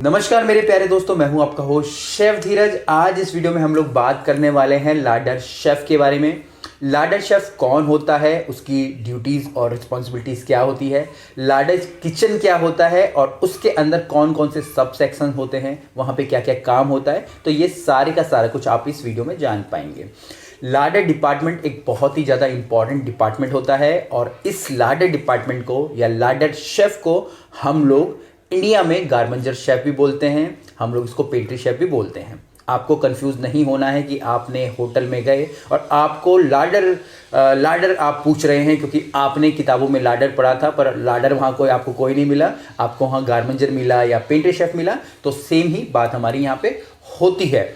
नमस्कार मेरे प्यारे दोस्तों, मैं हूं आपका होस्ट शेफ धीरज। आज इस वीडियो में हम लोग बात करने वाले हैं लाडर शेफ के बारे में। लाडर शेफ कौन होता है, उसकी ड्यूटीज़ और रिस्पॉन्सिबिलिटीज़ क्या होती है, लाडर किचन क्या होता है और उसके अंदर कौन कौन से सब सेक्शन होते हैं, वहाँ पे क्या क्या काम होता है। तो ये सारे का सारा कुछ आप इस वीडियो में जान पाएंगे। लाडर डिपार्टमेंट एक बहुत ही ज़्यादा इंपॉर्टेंट डिपार्टमेंट होता है और इस लाडर डिपार्टमेंट को या लाडर शेफ को हम लोग इंडिया में गारमंजर शेफ भी बोलते हैं, हम लोग इसको पेंट्री शेफ भी बोलते हैं। आपको कंफ्यूज नहीं होना है कि आपने होटल में गए और आपको लाडर आप पूछ रहे हैं क्योंकि आपने किताबों में लाडर पढ़ा था, पर लाडर वहाँ आपको कोई नहीं मिला, आपको वहाँ गारमंजर मिला या पेंट्री शेफ मिला। तो सेम ही बात हमारी यहाँ पे होती है।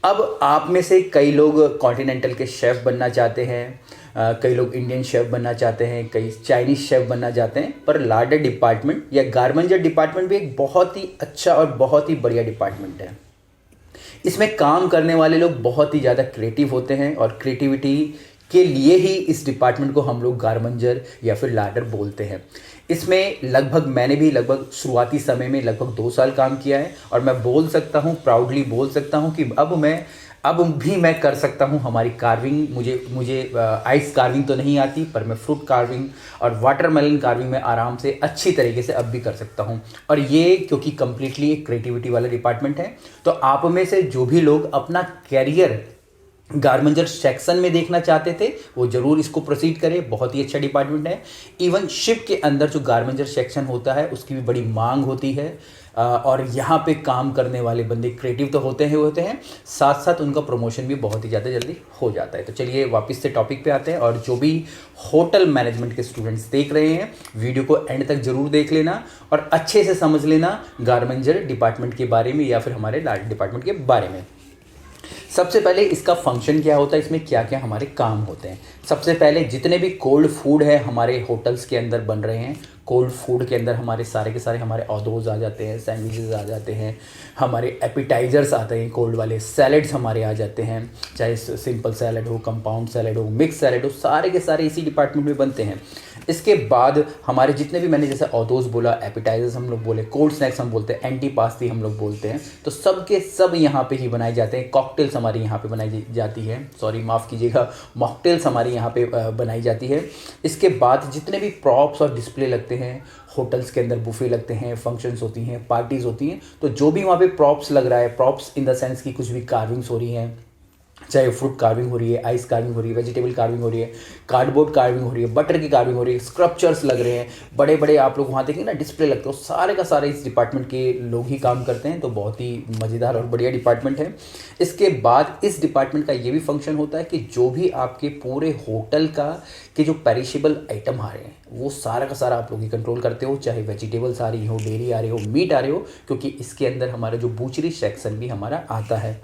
अब आप में से कई लोग कॉन्टिनेंटल के शेफ़ बनना चाहते हैं, कई लोग इंडियन शेफ़ बनना चाहते हैं, कई चाइनीज़ शेफ़ बनना चाहते हैं, पर लाडर डिपार्टमेंट या गारमंजर डिपार्टमेंट भी एक बहुत ही अच्छा और बहुत ही बढ़िया डिपार्टमेंट है। इसमें काम करने वाले लोग बहुत ही ज़्यादा क्रिएटिव होते हैं और क्रिएटिविटी के लिए ही इस डिपार्टमेंट को हम लोग गारमंजर या फिर लाडर बोलते हैं। इसमें मैंने भी लगभग शुरुआती समय में लगभग 2 साल काम किया है और मैं बोल सकता हूँ, प्राउडली बोल सकता हूँ कि अब भी मैं कर सकता हूँ हमारी कार्विंग। मुझे आइस कार्विंग तो नहीं आती, पर मैं फ्रूट कार्विंग और वाटरमेलन कार्विंग में आराम से अच्छी तरीके से अब भी कर सकता हूँ। और ये क्योंकि कम्प्लीटली एक क्रिएटिविटी वाला डिपार्टमेंट है, तो आप में से जो भी लोग अपना कैरियर गारमंजर सेक्शन में देखना चाहते थे वो ज़रूर इसको प्रोसीड करें। बहुत ही अच्छा डिपार्टमेंट है। इवन शिप के अंदर जो गारमंजर सेक्शन होता है उसकी भी बड़ी मांग होती है और यहाँ पे काम करने वाले बंदे क्रिएटिव तो होते हैं, साथ साथ उनका प्रमोशन भी बहुत ही ज़्यादा जल्दी हो जाता है। तो चलिए वापस से टॉपिक पे आते हैं। और जो भी होटल मैनेजमेंट के स्टूडेंट्स देख रहे हैं, वीडियो को एंड तक ज़रूर देख लेना और अच्छे से समझ लेना गारमंजर डिपार्टमेंट के बारे में या फिर हमारे लाडर डिपार्टमेंट के बारे में। सबसे पहले इसका फंक्शन क्या होता है, इसमें क्या क्या हमारे काम होते हैं। सबसे पहले जितने भी कोल्ड फूड है हमारे होटल्स के अंदर बन रहे हैं, कोल्ड फूड के अंदर हमारे सारे के सारे हमारे ऑदोज आ जाते हैं, सैंडविचेस आ जाते हैं, हमारे एपिटाइजर्स आते हैं, कोल्ड वाले सैलड्स हमारे आ जाते हैं, चाहे सिंपल सैलड हो, कंपाउंड सैलड हो, मिक्स सैलड हो, सारे के सारे इसी डिपार्टमेंट में बनते हैं। इसके बाद हमारे जितने भी, मैंने जैसे ऑदोज बोला, एपिटाइजर्स हम लोग बोले, कोल्ड स्नैक्स हम बोलते हैं, एंटी पास्ती हम लोग बोलते हैं, तो सब के सब यहाँ पे ही बनाए जाते हैं। कॉकटेल्स हमारी यहाँ पे बनाई जाती है, सॉरी माफ़ कीजिएगा, मॉकटेल्स हमारी यहाँ पे बनाई जाती है। इसके बाद जितने भी प्रॉप्स और डिस्प्ले लगते हैं होटल्स के अंदर, बुफे लगते हैं, फंक्शंस होती हैं, पार्टीज़ होती हैं, तो जो भी वहाँ पे प्रॉप्स लग रहा है, प्रॉप्स इन द सेंस की कुछ भी कार्विंग्स हो रही हैं, चाहे फ्रूट कार्विंग हो रही है, आइस कार्विंग हो रही है, वेजिटेबल कार्विंग हो रही है, कार्डबोर्ड कार्विंग हो रही है, बटर की कार्विंग हो रही है, स्क्रप्चर्स लग रहे हैं, बड़े बड़े आप लोग वहाँ देखेंगे ना डिस्प्ले लगते हो, सारे का सारे इस डिपार्टमेंट के लोग ही काम करते हैं। तो बहुत ही मज़ेदार और बढ़िया डिपार्टमेंट है। इसके बाद इस डिपार्टमेंट का ये भी फंक्शन होता है कि जो भी आपके पूरे होटल के जो पेरिशेबल आइटम आ रहे हैं वो सारा का सारा आप लोग ही कंट्रोल करते हो, चाहे वेजिटेबल्स आ रही हो, डेयरी आ रही हो, मीट आ रहे हो, क्योंकि इसके अंदर हमारा जो बूचरी सेक्शन भी हमारा आता है।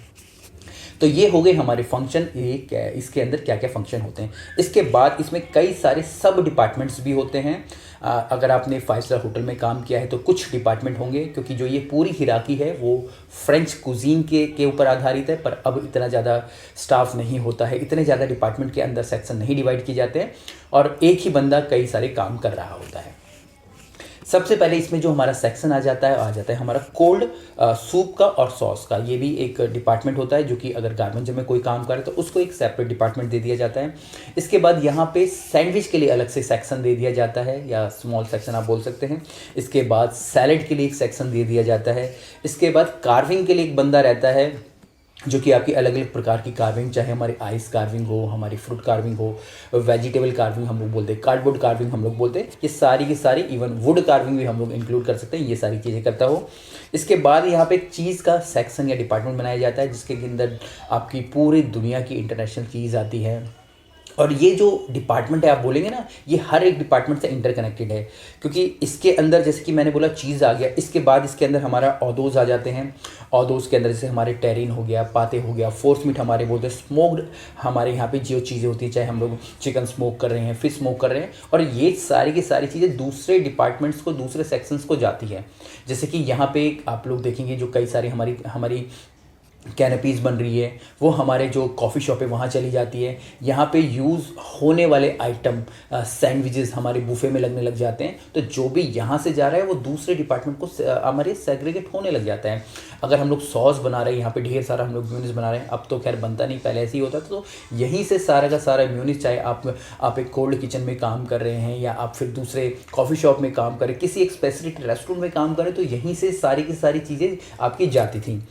तो ये हो गए हमारे फंक्शन, इसके अंदर क्या क्या फंक्शन होते हैं। इसके बाद इसमें कई सारे सब डिपार्टमेंट्स भी होते हैं। अगर आपने 5 स्टार होटल में काम किया है तो कुछ डिपार्टमेंट होंगे, क्योंकि जो ये पूरी हिराकी है वो फ्रेंच कुजीन के ऊपर आधारित है, पर अब इतना ज़्यादा स्टाफ नहीं होता है, इतने ज़्यादा डिपार्टमेंट के अंदर सेक्शन नहीं डिवाइड किए जाते हैं और एक ही बंदा कई सारे काम कर रहा होता है। सबसे पहले इसमें जो हमारा सेक्शन आ जाता है हमारा कोल्ड सूप का और सॉस का। ये भी एक डिपार्टमेंट होता है जो कि अगर गारमंजर में कोई काम करे तो उसको एक सेपरेट डिपार्टमेंट दे दिया जाता है। इसके बाद यहाँ पे सैंडविच के लिए अलग से सेक्शन दे दिया जाता है, या स्मॉल सेक्शन आप बोल सकते हैं। इसके बाद सैलड के लिए एक सेक्शन दे दिया जाता है। इसके बाद कार्विंग के लिए एक बंदा रहता है जो कि आपकी अलग अलग प्रकार की कार्विंग, चाहे हमारी आइस कार्विंग हो, हमारी फ्रूट कार्विंग हो, वेजिटेबल कार्विंग हम लोग बोलते हैं, कार्डबोर्ड कार्विंग हम लोग बोलते हैं, ये सारी की सारी, इवन वुड कार्विंग भी हम लोग इंक्लूड कर सकते हैं, ये सारी चीज़ें करता हो। इसके बाद यहाँ पे चीज़ का सेक्शन या डिपार्टमेंट बनाया जाता है जिसके अंदर आपकी पूरी दुनिया की इंटरनेशनल चीज़ आती है। और ये जो डिपार्टमेंट है आप बोलेंगे ना, ये हर एक डिपार्टमेंट से इंटरकनेक्टेड है, क्योंकि इसके अंदर जैसे कि मैंने बोला चीज़ आ गया, इसके बाद इसके अंदर हमारा ऑदोज आ जाते हैं। ऑदोज के अंदर जैसे हमारे टेरिन हो गया, पाते हो गया, फोर्स मीट हमारे बोलते हैं, स्मोक्ड हमारे यहाँ पे जो चीज़ें होती हैं, चाहे हम लोग चिकन स्मोक कर रहे हैं, फिश स्मोक कर रहे हैं, और ये सारी की सारी चीज़ें दूसरे डिपार्टमेंट्स को, दूसरे सेक्शंस को जाती है। जैसे कि यहाँ पे आप लोग देखेंगे जो कई सारी हमारी कैनपीज़ बन रही है, वो हमारे जो कॉफ़ी शॉप है वहाँ चली जाती है। यहाँ पे यूज़ होने वाले आइटम सैंडविचेस हमारे बुफे में लगने लग जाते हैं। तो जो भी यहाँ से जा रहा है वो दूसरे डिपार्टमेंट को हमारे सेग्रीगेट होने लग जाता है। अगर हम लोग सॉस बना रहे हैं, यहाँ पे ढेर सारा हम लोग म्यूनिस बना रहे हैं, अब तो खैर बनता नहीं, पहले ऐसे ही होता था। तो यहीं से सारा का सारा म्यूनिस, चाहे आप एक कोल्ड किचन में काम कर रहे हैं या आप फिर दूसरे कॉफ़ी शॉप में काम करें, किसी एक स्पेसिफिक रेस्टोरेंट में काम करें, तो यहीं से सारी की सारी चीज़ें आपकी जाती थी।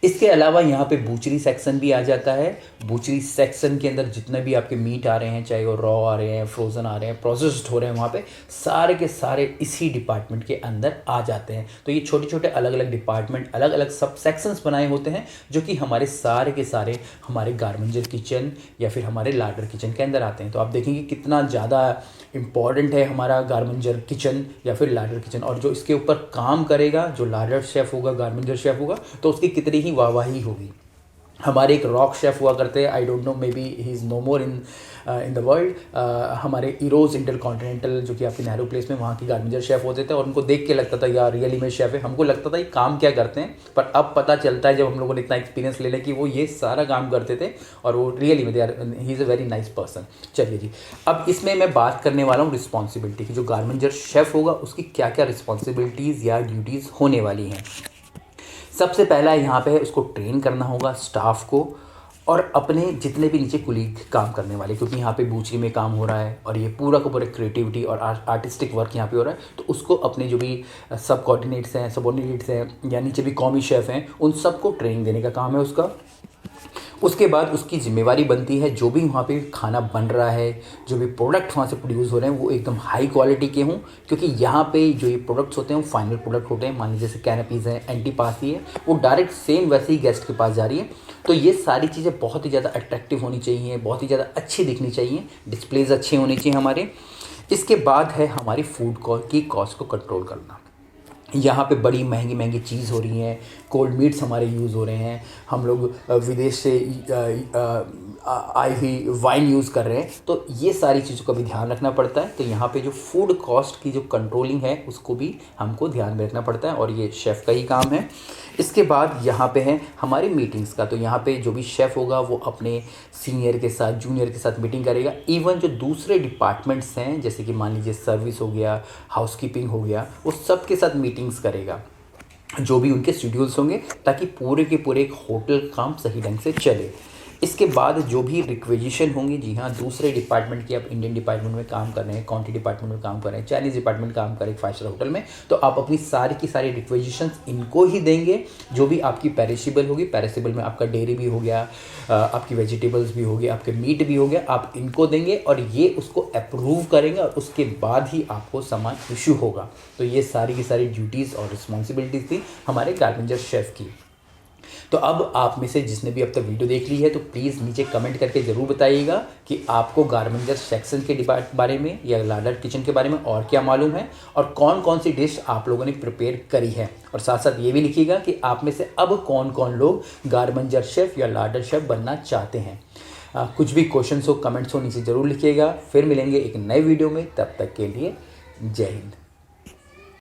इसके अलावा यहाँ पे बूचरी सेक्शन भी आ जाता है। बूचरी सेक्शन के अंदर जितने भी आपके मीट आ रहे हैं, चाहे वो रॉ आ रहे हैं, फ्रोज़न आ रहे हैं, प्रोसेस्ड हो रहे हैं, वहाँ पे सारे के सारे इसी डिपार्टमेंट के अंदर आ जाते हैं। तो ये छोटे छोटे अलग अलग डिपार्टमेंट, अलग अलग सब सेक्शंस बनाए होते हैं, जो कि हमारे सारे के सारे हमारे गारमेंजर किचन या फिर हमारे लाडर किचन के अंदर आते हैं। तो आप देखेंगे कितना ज़्यादा इम्पॉर्टेंट है हमारा गारमेंजर किचन या फिर लाडर किचन। और जो इसके ऊपर काम करेगा, जो लाडर शेफ़ होगा, गारमेंजर शेफ़ होगा, तो उसकी कितनी ही वाहवाही होगी। हमारे एक रॉक शेफ़ हुआ करते हैं, I don't know, maybe he is no more in the world. हमारे इरोज़ इंटरकॉन्टिनेंटल, जो कि आपके नेहरू प्लेस में, वहाँ के गारमेंजर शेफ़ होते थे, और उनको देख के लगता था यार रियली में शेफ़ है। हमको लगता था ये काम क्या करते हैं, पर अब पता चलता है जब हम लोगों ने इतना एक्सपीरियंस ले लिया कि वो ये सारा काम करते थे, और वो रियली में he is a very nice person. चलिए जी, अब इसमें मैं बात करने वाला हूँ रिस्पॉन्सिबिलिटी की। जो गारमेंजर शेफ़ होगा उसकी क्या क्या रिस्पॉन्सिबिलिटीज़ या ड्यूटीज़ होने वाली हैं। सबसे पहला यहाँ पे है, उसको ट्रेन करना होगा स्टाफ को, और अपने जितने भी नीचे कुलीग काम करने वाले, क्योंकि यहाँ पे बूचरी में काम हो रहा है और ये पूरा का पूरा क्रिएटिविटी और आर्टिस्टिक वर्क यहाँ पे हो रहा है। तो उसको अपने जो भी सब कोऑर्डिनेट्स हैं, सबऑर्डिनेट्स हैं, या नीचे भी कॉमी शेफ़ हैं, उन सबको ट्रेनिंग देने का काम है उसका। उसके बाद उसकी ज़िम्मेवारी बनती है जो भी वहाँ पे खाना बन रहा है, जो भी प्रोडक्ट वहाँ से प्रोड्यूस हो रहे हैं, वो एकदम हाई क्वालिटी के हों, क्योंकि यहाँ पे जो ये प्रोडक्ट्स होते हैं वो फाइनल प्रोडक्ट होते हैं। मान लीजिए जैसे कैनपीज़ है, एंटीपासी है, वो डायरेक्ट सेम वैसे ही गेस्ट के पास जा रही है। तो ये सारी चीज़ें बहुत ही ज़्यादा अट्रैक्टिव होनी चाहिए, बहुत ही ज़्यादा अच्छी दिखनी चाहिए, डिस्प्लेज अच्छे होने चाहिए हमारे। इसके बाद है हमारी फूड की कॉस्ट को कंट्रोल करना। यहाँ पे बड़ी महंगी महंगी चीज़ हो रही हैं, कोल्ड मीट्स हमारे यूज़ हो रहे हैं, हम लोग विदेश से आई हुई वाइन यूज़ कर रहे हैं, तो ये सारी चीज़ों का भी ध्यान रखना पड़ता है। तो यहाँ पे जो फूड कॉस्ट की जो कंट्रोलिंग है उसको भी हमको ध्यान में रखना पड़ता है, और ये शेफ़ का ही काम है। इसके बाद यहाँ पे है हमारी मीटिंग्स का। तो यहाँ पे जो भी शेफ़ होगा वो अपने सीनियर के साथ, जूनियर के साथ मीटिंग करेगा। इवन जो दूसरे डिपार्टमेंट्स हैं, जैसे कि मान लीजिए सर्विस हो गया, हाउसकीपिंग हो गया, वो सब के साथ मीटिंग्स करेगा, जो भी उनके शेड्यूल्स होंगे, ताकि पूरे के पूरे एक होटल काम सही ढंग से चले। इसके बाद जो भी रिक्वेजिशन होंगी, जी हाँ, दूसरे डिपार्टमेंट की, आप इंडियन डिपार्टमेंट में काम कर रहे हैं, क्वांटिटी डिपार्टमेंट में काम कर रहे हैं, चाइनीज़ डिपार्टमेंट काम कर रहे हैं 5 स्टार होटल में, तो आप अपनी सारी की सारी रिक्वेजिशंस इनको ही देंगे। जो भी आपकी पेरिशेबल होगी, पेरिशेबल में आपका डेयरी भी हो गया, आपकी वेजिटेबल्स भी हो गया, आपके मीट भी हो गया, आप इनको देंगे और ये उसको अप्रूव करेंगे, और उसके बाद ही आपको सामान इशू होगा। तो ये सारी की सारी ड्यूटीज़ और रिस्पॉन्सिबिलिटीज़ थी हमारे गारमेंजर शेफ़ की। तो अब आप में से जिसने भी अब तक वीडियो देख ली है, तो प्लीज़ नीचे कमेंट करके ज़रूर बताइएगा कि आपको गारमेंजर सेक्शन के बारे में या लाडर किचन के बारे में और क्या मालूम है, और कौन कौन सी डिश आप लोगों ने प्रिपेयर करी है। और साथ साथ ये भी लिखिएगा कि आप में से अब कौन कौन लोग गारमेंजर शेफ़ या लाडर शेफ़ बनना चाहते हैं। कुछ भी क्वेश्चंस हो, कमेंट्स हो, नीचे ज़रूर लिखिएगा। फिर मिलेंगे एक नए वीडियो में, तब तक के लिए जय हिंद।